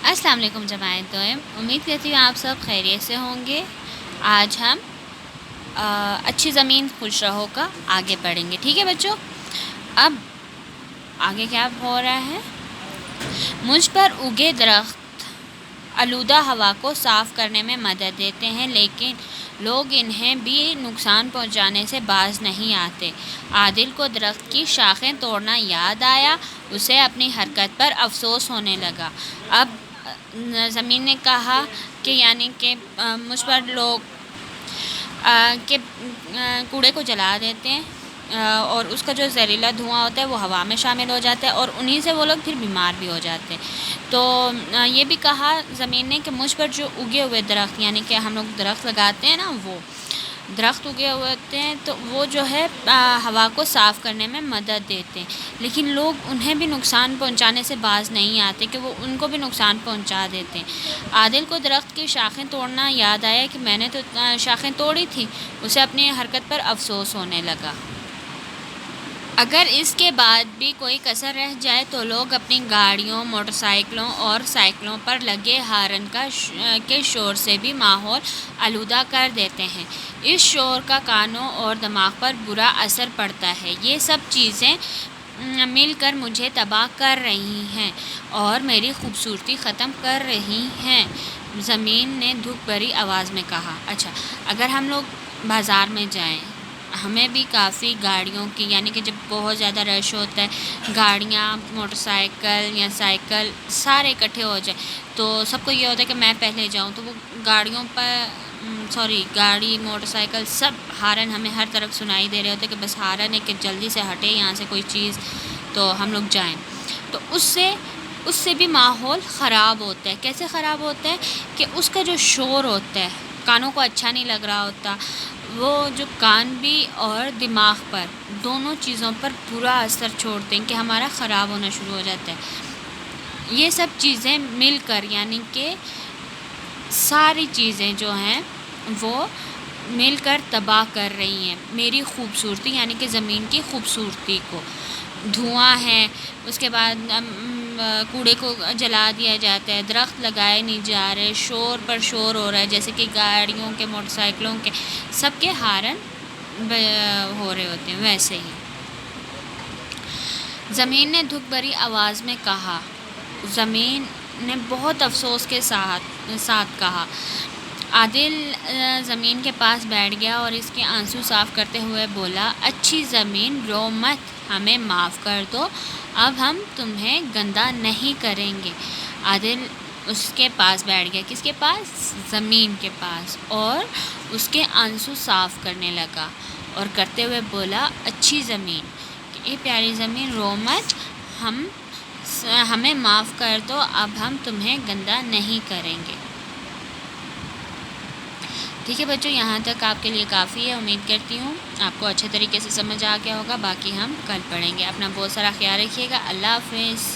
अस्सलाम वालेकुम जमात दोयम। उम्मीद करती हूँ आप सब खैरियत से होंगे। आज हम अच्छी ज़मीन खुश रहो का आगे बढ़ेंगे। ठीक है बच्चों, अब आगे क्या हो रहा है। मुझ पर उगे दरख्त आलूदा हवा को साफ़ करने में मदद देते हैं, लेकिन लोग इन्हें भी नुकसान पहुंचाने से बाज नहीं आते। आदिल को दरख्त की शाखें तोड़ना याद आया। उसे अपनी हरकत पर अफसोस होने लगा। अब ज़मीन ने कहा कि यानी कि मुझ पर लोग के कूड़े को जला देते हैं और उसका जो जहरीला धुआं होता है वो हवा में शामिल हो जाता है और उन्हीं से वो लोग फिर बीमार भी हो जाते हैं। तो ये भी कहा ज़मीन ने कि मुझ पर जो उगे हुए दरख्त, यानी कि हम लोग दरख्त लगाते हैं ना, वो दरख्त उगे हुए होते हैं तो वो जो है हवा को साफ़ करने में मदद देते हैं, लेकिन लोग उन्हें भी नुकसान पहुंचाने से बाज नहीं आते कि वो उनको भी नुकसान पहुंचा देते हैं। आदिल को दरख्त की शाखें तोड़ना याद आया कि मैंने तो शाखें तोड़ी थी। उसे अपनी हरकत पर अफसोस होने लगा। अगर इसके बाद भी कोई कसर रह जाए तो लोग अपनी गाड़ियों, मोटरसाइकिलों और साइकिलों पर लगे हारन के शोर से भी माहौल आलूदा कर देते हैं। इस शोर का कानों और दिमाग पर बुरा असर पड़ता है। ये सब चीज़ें मिलकर मुझे तबाह कर रही हैं और मेरी खूबसूरती ख़त्म कर रही हैं, ज़मीन ने दुख भरी आवाज़ में कहा। अच्छा, अगर हम लोग बाज़ार में जाएं, हमें भी काफ़ी गाड़ियों की, यानी कि जब बहुत ज़्यादा रश होता है, गाड़ियाँ, मोटरसाइकिल या साइकिल सारे इकट्ठे हो जाए तो सबको ये होता है कि मैं पहले जाऊं, तो वो गाड़ियों पर गाड़ी, मोटरसाइकिल सब हारन हमें हर तरफ सुनाई दे रहे होते हैं कि बस हारन है कि जल्दी से हटे यहाँ से कोई चीज़ तो हम लोग जाएँ। तो उससे भी माहौल ख़राब होता है। कैसे ख़राब होता है कि उसका जो शोर होता है कानों को अच्छा नहीं लग रहा होता। वो जो कान भी और दिमाग पर, दोनों चीज़ों पर बुरा असर छोड़ते हैं कि हमारा ख़राब होना शुरू हो जाता है। ये सब चीज़ें मिलकर, यानी कि सारी चीज़ें जो हैं वो मिलकर तबाह कर रही हैं मेरी खूबसूरती, यानी कि ज़मीन की खूबसूरती को। धुआं है, उसके बाद कूड़े को जला दिया जाता है, दरख्त लगाए नहीं जा रहे, शोर पर शोर हो रहा है, जैसे कि गाड़ियों के, मोटरसाइकिलों के सबके हारन हो रहे होते हैं। वैसे ही ज़मीन ने दुख भरी आवाज़ में कहा। ज़मीन ने बहुत अफसोस के साथ कहा। आदिल ज़मीन के पास बैठ गया और इसके आंसू साफ़ करते हुए बोला, अच्छी ज़मीन, रो मत, हमें माफ़ कर दो, अब हम तुम्हें गंदा नहीं करेंगे। आदिल उसके पास बैठ गया। किसके पास? ज़मीन के पास। और उसके आंसू साफ़ करने लगा और करते हुए बोला, अच्छी ज़मीन, ये प्यारी ज़मीन, रो मत, हमें माफ़ कर दो, अब हम तुम्हें गंदा नहीं करेंगे। ठीक है बच्चों, यहाँ तक आपके लिए काफ़ी है। उम्मीद करती हूँ आपको अच्छे तरीके से समझ आ गया होगा। बाकी हम कल पढ़ेंगे। अपना बहुत सारा ख्याल रखिएगा। अल्लाह हाफ़िज़।